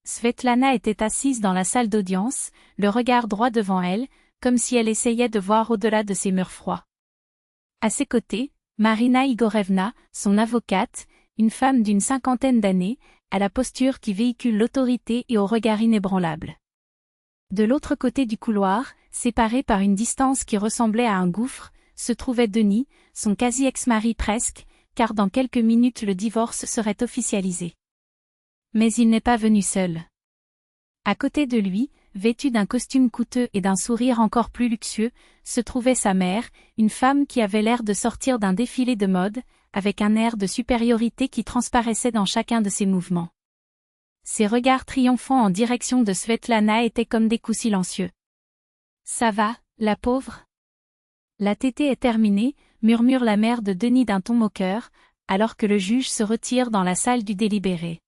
Svetlana était assise dans la salle d'audience, le regard droit devant elle, comme si elle essayait de voir au-delà de ces murs froids. À ses côtés, Marina Igorevna, son avocate, une femme d'une 50aine d'années, à la posture qui véhicule l'autorité et au regard inébranlable. De l'autre côté du couloir, séparé par une distance qui ressemblait à un gouffre, se trouvait Denis, son quasi-ex-mari presque, car dans quelques minutes le divorce serait officialisé. Mais il n'est pas venu seul. À côté de lui, vêtue d'un costume coûteux et d'un sourire encore plus luxueux, se trouvait sa mère, une femme qui avait l'air de sortir d'un défilé de mode, avec un air de supériorité qui transparaissait dans chacun de ses mouvements. Ses regards triomphants en direction de Svetlana étaient comme des coups silencieux. « Ça va, la pauvre ?» La tétée est terminée, murmure la mère de Denis d'un ton moqueur, alors que le juge se retire dans la salle du délibéré.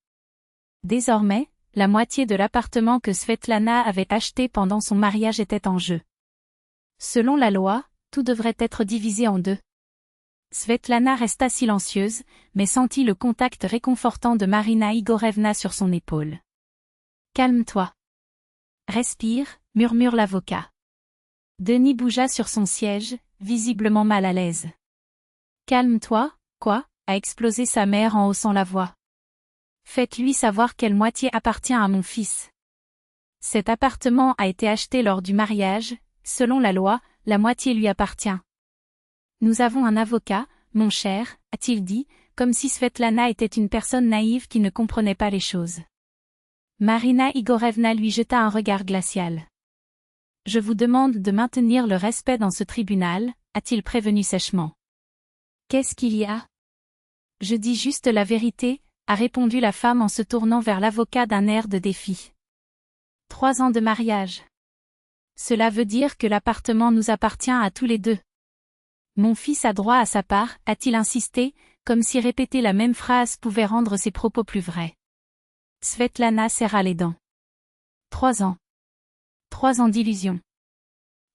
Désormais, la moitié de l'appartement que Svetlana avait acheté pendant son mariage était en jeu. Selon la loi, tout devrait être divisé en deux. Svetlana resta silencieuse, mais sentit le contact réconfortant de Marina Igorevna sur son épaule. « Calme-toi. Respire, murmure l'avocat. Denis bougea sur son siège, visiblement mal à l'aise. « Calme-toi, quoi ?» a explosé sa mère en haussant la voix. « Faites-lui savoir quelle moitié appartient à mon fils. Cet appartement a été acheté lors du mariage, selon la loi, la moitié lui appartient. Nous avons un avocat, mon cher, a-t-il dit, comme si Svetlana était une personne naïve qui ne comprenait pas les choses. Marina Igorevna lui jeta un regard glacial. « Je vous demande de maintenir le respect dans ce tribunal, a-t-il prévenu sèchement. « Qu'est-ce qu'il y a ? Je dis juste la vérité, a répondu la femme en se tournant vers l'avocat d'un air de défi. 3 ans de mariage. Cela veut dire que l'appartement nous appartient à tous les deux. Mon fils a droit à sa part, a-t-il insisté, comme si répéter la même phrase pouvait rendre ses propos plus vrais. Svetlana serra les dents. 3 ans. 3 ans d'illusion.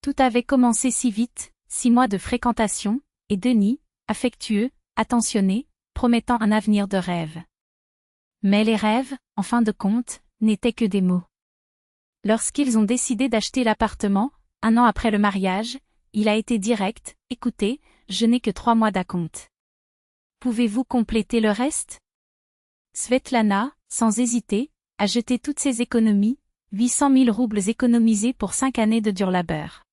Tout avait commencé si vite, 6 mois de fréquentation, et Denis, affectueux, attentionné, promettant un avenir de rêve. Mais les rêves, en fin de compte, n'étaient que des mots. Lorsqu'ils ont décidé d'acheter l'appartement, 1 an après le mariage, il a été direct, « Écoutez, je n'ai que 3 mois d'acompte. Pouvez-vous compléter le reste ?» Svetlana, sans hésiter, a jeté toutes ses économies, 800 000 roubles économisés pour 5 années de dur labeur.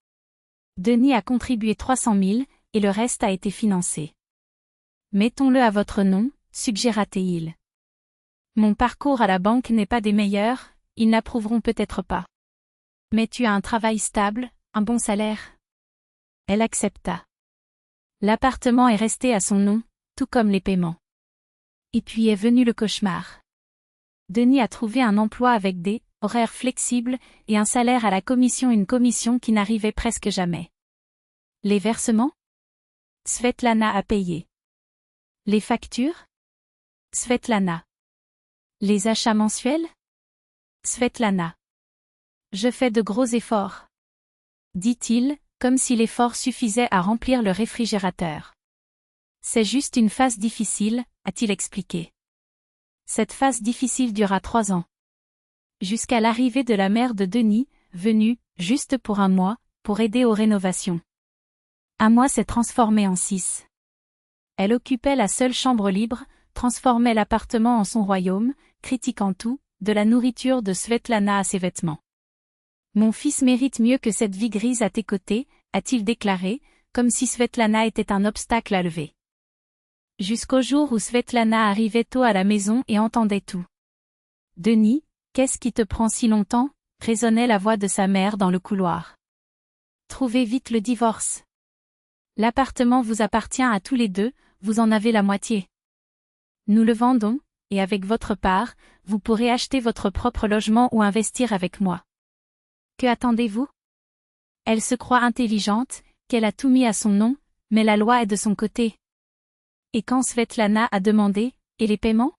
Denis a contribué 300 000, et le reste a été financé. « Mettons-le à votre nom, » suggéra-t-il. « Mon parcours à la banque n'est pas des meilleurs, ils n'approuveront peut-être pas. Mais tu as un travail stable, un bon salaire. » Elle accepta. L'appartement est resté à son nom, tout comme les paiements. Et puis est venu le cauchemar. Denis a trouvé un emploi avec des horaires flexibles et un salaire à la commission, une commission qui n'arrivait presque jamais. Les versements ? Svetlana a payé. Les factures ? Svetlana. Les achats mensuels ? Svetlana. Je fais de gros efforts. Dit-il, comme si l'effort suffisait à remplir le réfrigérateur. C'est juste une phase difficile, a-t-il expliqué. Cette phase difficile dura 3 ans. Jusqu'à l'arrivée de la mère de Denis, venue, juste pour 1 mois, pour aider aux rénovations. 1 mois s'est transformé en 6. Elle occupait la seule chambre libre, transformait l'appartement en son royaume, critiquant tout, de la nourriture de Svetlana à ses vêtements. Mon fils mérite mieux que cette vie grise à tes côtés, a-t-il déclaré, comme si Svetlana était un obstacle à lever. Jusqu'au jour où Svetlana arrivait tôt à la maison et entendait tout. Denis, qu'est-ce qui te prend si longtemps ? Résonnait la voix de sa mère dans le couloir. Trouvez vite le divorce. L'appartement vous appartient à tous les deux, vous en avez la moitié. Nous le vendons, et avec votre part, vous pourrez acheter votre propre logement ou investir avec moi. Que attendez-vous ? Elle se croit intelligente, qu'elle a tout mis à son nom, mais la loi est de son côté. Et quand Svetlana a demandé, et les paiements ?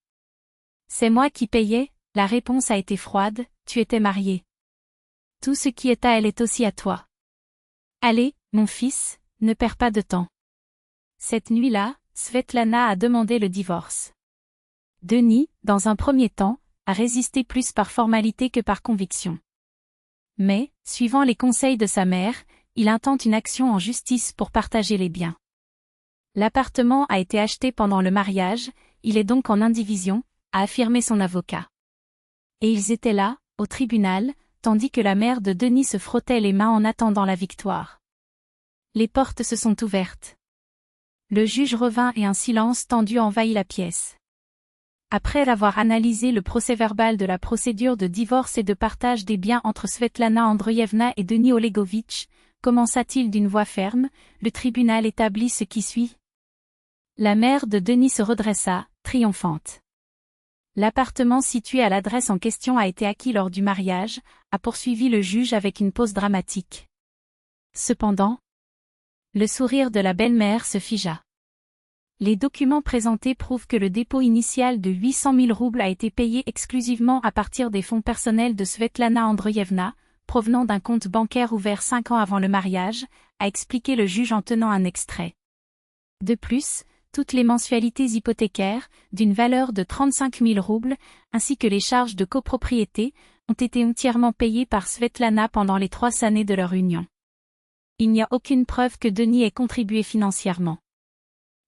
C'est moi qui payais, la réponse a été froide, tu étais marié. Tout ce qui est à elle est aussi à toi. Allez, mon fils, ne perds pas de temps. Cette nuit-là, Svetlana a demandé le divorce. Denis, dans un premier temps, a résisté plus par formalité que par conviction. Mais, suivant les conseils de sa mère, il intente une action en justice pour partager les biens. L'appartement a été acheté pendant le mariage, il est donc en indivision, a affirmé son avocat. Et ils étaient là, au tribunal, tandis que la mère de Denis se frottait les mains en attendant la victoire. Les portes se sont ouvertes. Le juge revint et un silence tendu envahit la pièce. Après avoir analysé le procès-verbal de la procédure de divorce et de partage des biens entre Svetlana Andreïevna et Denis Olegovitch, commença-t-il d'une voix ferme, le tribunal établit ce qui suit. La mère de Denis se redressa, triomphante. L'appartement situé à l'adresse en question a été acquis lors du mariage, a poursuivi le juge avec une pause dramatique. Cependant, le sourire de la belle-mère se figea. Les documents présentés prouvent que le dépôt initial de 800 000 roubles a été payé exclusivement à partir des fonds personnels de Svetlana Andreïevna, provenant d'un compte bancaire ouvert 5 ans avant le mariage, a expliqué le juge en tenant un extrait. De plus, toutes les mensualités hypothécaires, d'une valeur de 35 000 roubles, ainsi que les charges de copropriété, ont été entièrement payées par Svetlana pendant les 3 années de leur union. Il n'y a aucune preuve que Denis ait contribué financièrement.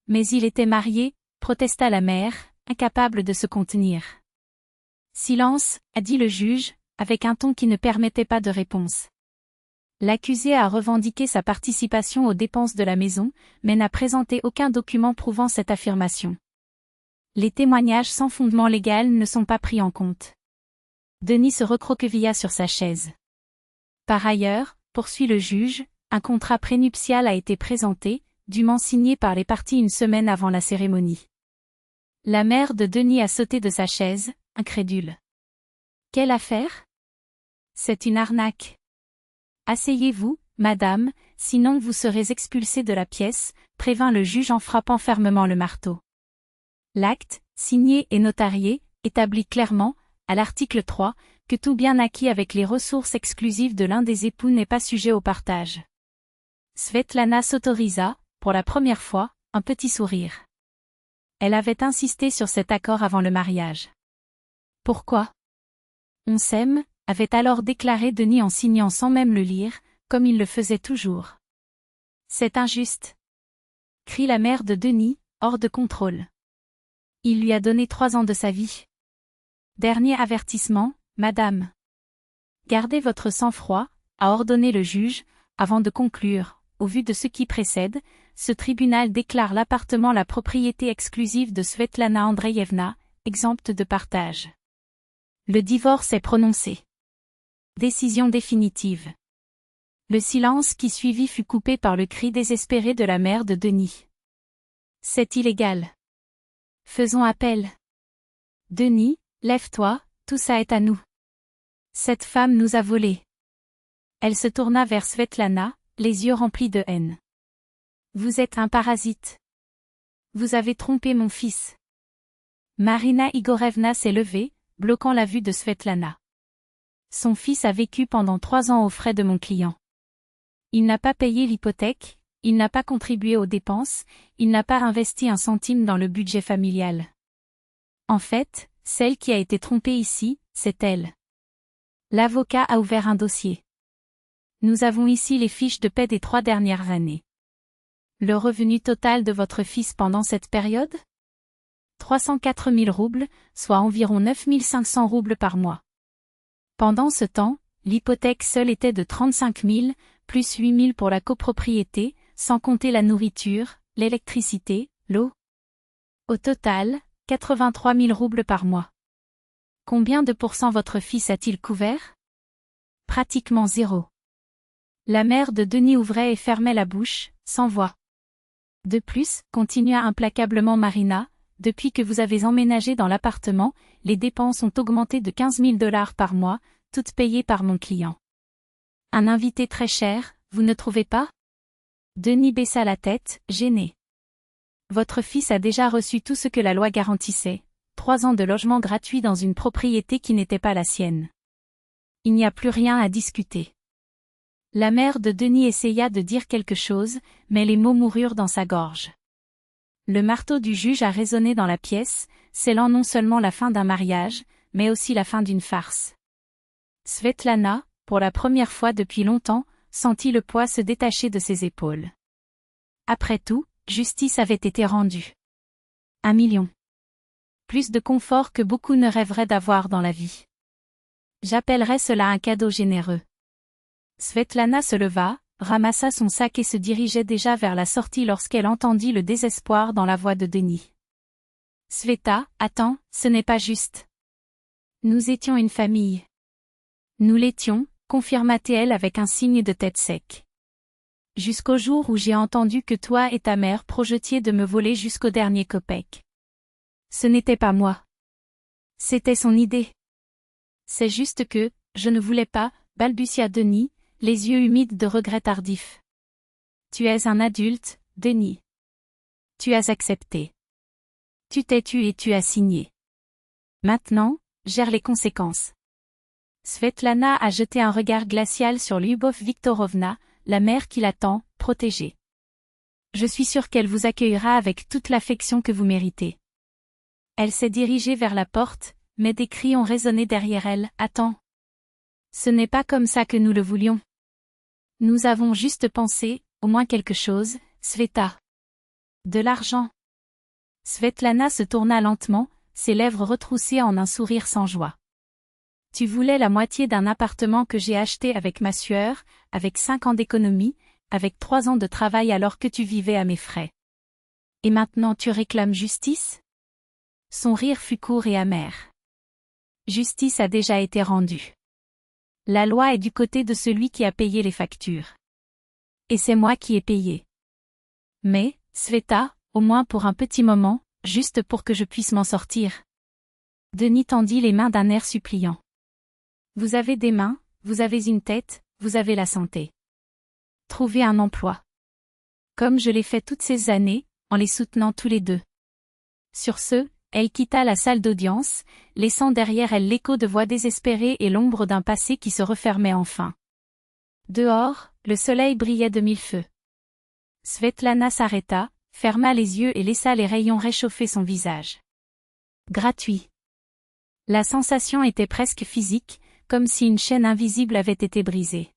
Mais il était marié, protesta la mère, incapable de se contenir. Silence, a dit le juge, avec un ton qui ne permettait pas de réponse. L'accusé a revendiqué sa participation aux dépenses de la maison, mais n'a présenté aucun document prouvant cette affirmation. Les témoignages sans fondement légal ne sont pas pris en compte. Denis se recroquevilla sur sa chaise. Par ailleurs, poursuit le juge, un contrat prénuptial a été présenté, dûment signé par les parties une semaine avant la cérémonie. La mère de Denis a sauté de sa chaise, incrédule. Quelle affaire? C'est une arnaque. Asseyez-vous, madame, sinon vous serez expulsée de la pièce, prévint le juge en frappant fermement le marteau. L'acte, signé et notarié, établit clairement, à l'article 3, que tout bien acquis avec les ressources exclusives de l'un des époux n'est pas sujet au partage. Svetlana s'autorisa, pour la première fois, un petit sourire. Elle avait insisté sur cet accord avant le mariage. Pourquoi? On s'aime, avait alors déclaré Denis en signant sans même le lire, comme il le faisait toujours. C'est injuste. Crie la mère de Denis, hors de contrôle. Il lui a donné 3 ans de sa vie. Dernier avertissement, madame. Gardez votre sang-froid, a ordonné le juge, avant de conclure. Au vu de ce qui précède, ce tribunal déclare l'appartement la propriété exclusive de Svetlana Andreïevna, exempte de partage. Le divorce est prononcé. Décision définitive. Le silence qui suivit fut coupé par le cri désespéré de la mère de Denis. C'est illégal. Faisons appel. Denis, lève-toi, tout ça est à nous. Cette femme nous a volés. Elle se tourna vers Svetlana, les yeux remplis de haine. Vous êtes un parasite. Vous avez trompé mon fils. Marina Igorevna s'est levée, bloquant la vue de Svetlana. Son fils a vécu pendant 3 ans aux frais de mon client. Il n'a pas payé l'hypothèque, il n'a pas contribué aux dépenses, il n'a pas investi un centime dans le budget familial. En fait, celle qui a été trompée ici, c'est elle. L'avocat a ouvert un dossier. Nous avons ici les fiches de paie des 3 dernières années. Le revenu total de votre fils pendant cette période? 304 000 roubles, soit environ 9 500 roubles par mois. Pendant ce temps, l'hypothèque seule était de 35 000, plus 8 000 pour la copropriété, sans compter la nourriture, l'électricité, l'eau. Au total, 83 000 roubles par mois. Combien de pourcents votre fils a-t-il couvert? Pratiquement 0. La mère de Denis ouvrait et fermait la bouche, sans voix. De plus, continua implacablement Marina, depuis que vous avez emménagé dans l'appartement, les dépenses ont augmenté de 15 000 $ par mois, toutes payées par mon client. Un invité très cher, vous ne trouvez pas? Denis baissa la tête, gêné. Votre fils a déjà reçu tout ce que la loi garantissait, 3 ans de logement gratuit dans une propriété qui n'était pas la sienne. Il n'y a plus rien à discuter. La mère de Denis essaya de dire quelque chose, mais les mots moururent dans sa gorge. Le marteau du juge a résonné dans la pièce, scellant non seulement la fin d'un mariage, mais aussi la fin d'une farce. Svetlana, pour la première fois depuis longtemps, sentit le poids se détacher de ses épaules. Après tout, justice avait été rendue. 1 million. Plus de confort que beaucoup ne rêveraient d'avoir dans la vie. J'appellerais cela un cadeau généreux. Svetlana se leva, ramassa son sac et se dirigeait déjà vers la sortie lorsqu'elle entendit le désespoir dans la voix de Denis. Sveta, attends, ce n'est pas juste. Nous étions une famille. Nous l'étions, confirma-t-elle avec un signe de tête sec. Jusqu'au jour où j'ai entendu que toi et ta mère projetiez de me voler jusqu'au dernier kopek. Ce n'était pas moi. C'était son idée. C'est juste que, je ne voulais pas, balbutia Denis, les yeux humides de regret tardif. Tu es un adulte, Denis. Tu as accepté. Tu t'es tu et tu as signé. Maintenant, gère les conséquences. Svetlana a jeté un regard glacial sur Lyubov Viktorovna, la mère qui l'attend, protégée. Je suis sûre qu'elle vous accueillera avec toute l'affection que vous méritez. Elle s'est dirigée vers la porte, mais des cris ont résonné derrière elle. Attends. Ce n'est pas comme ça que nous le voulions. Nous avons juste pensé, au moins quelque chose, Sveta. De l'argent. Svetlana se tourna lentement, ses lèvres retroussées en un sourire sans joie. Tu voulais la moitié d'un appartement que j'ai acheté avec ma sueur, avec 5 ans d'économie, avec 3 ans de travail alors que tu vivais à mes frais. Et maintenant tu réclames justice? Son rire fut court et amer. Justice a déjà été rendue. La loi est du côté de celui qui a payé les factures. Et c'est moi qui ai payé. Mais, Sveta, au moins pour un petit moment, juste pour que je puisse m'en sortir. Denis tendit les mains d'un air suppliant. Vous avez des mains, vous avez une tête, vous avez la santé. Trouvez un emploi. Comme je l'ai fait toutes ces années, en les soutenant tous les deux. Sur ce, elle quitta la salle d'audience, laissant derrière elle l'écho de voix désespérées et l'ombre d'un passé qui se refermait enfin. Dehors, le soleil brillait de 1000 feux. Svetlana s'arrêta, ferma les yeux et laissa les rayons réchauffer son visage. Gratuit. La sensation était presque physique, comme si une chaîne invisible avait été brisée.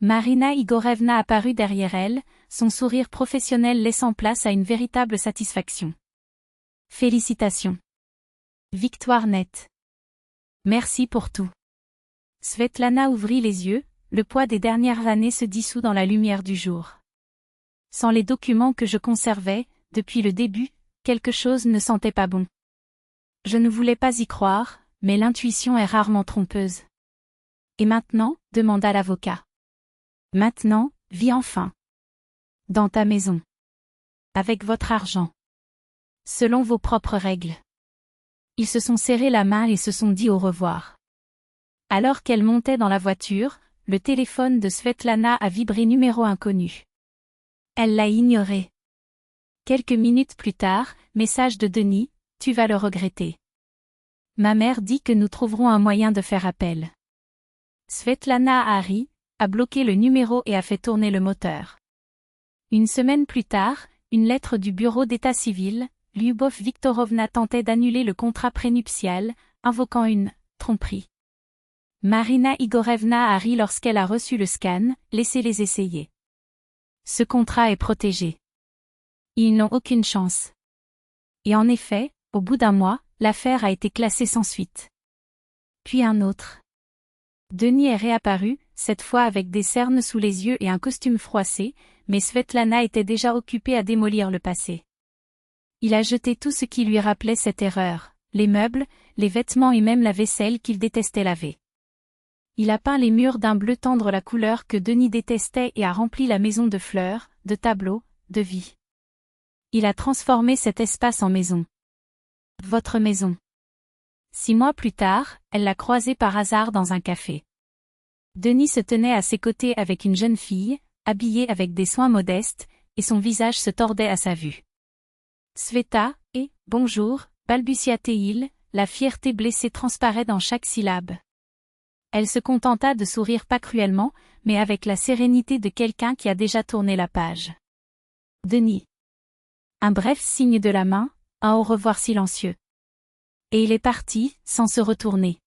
Marina Igorevna apparut derrière elle, son sourire professionnel laissant place à une véritable satisfaction. Félicitations. Victoire nette. Merci pour tout. Svetlana ouvrit les yeux, le poids des dernières années se dissout dans la lumière du jour. Sans les documents que je conservais, depuis le début, quelque chose ne sentait pas bon. Je ne voulais pas y croire, mais l'intuition est rarement trompeuse. Et maintenant, demanda l'avocat. Maintenant, vis enfin. Dans ta maison. Avec votre argent. Selon vos propres règles. Ils se sont serrés la main et se sont dit au revoir. Alors qu'elle montait dans la voiture, le téléphone de Svetlana a vibré numéro inconnu. Elle l'a ignoré. Quelques minutes plus tard, message de Denis, tu vas le regretter. Ma mère dit que nous trouverons un moyen de faire appel. Svetlana a ri, a bloqué le numéro et a fait tourner le moteur. Une semaine plus tard, une lettre du bureau d'état civil, Lyubov Viktorovna tentait d'annuler le contrat prénuptial, invoquant une tromperie. Marina Igorevna a ri lorsqu'elle a reçu le scan, laissez-les essayer. Ce contrat est protégé. Ils n'ont aucune chance. Et en effet, au bout d'un mois, l'affaire a été classée sans suite. Puis un autre. Denis est réapparu, cette fois avec des cernes sous les yeux et un costume froissé, mais Svetlana était déjà occupée à démolir le passé. Il a jeté tout ce qui lui rappelait cette erreur, les meubles, les vêtements et même la vaisselle qu'il détestait laver. Il a peint les murs d'un bleu tendre, la couleur que Denis détestait, et a rempli la maison de fleurs, de tableaux, de vie. Il a transformé cet espace en maison. Votre maison. 6 mois plus tard, elle l'a croisé par hasard dans un café. Denis se tenait à ses côtés avec une jeune fille, habillée avec des soins modestes, et son visage se tordait à sa vue. Sveta, et, bonjour, balbutia-t-il, la fierté blessée transparaît dans chaque syllabe. Elle se contenta de sourire pas cruellement, mais avec la sérénité de quelqu'un qui a déjà tourné la page. Denis. Un bref signe de la main, un au revoir silencieux. Et il est parti, sans se retourner.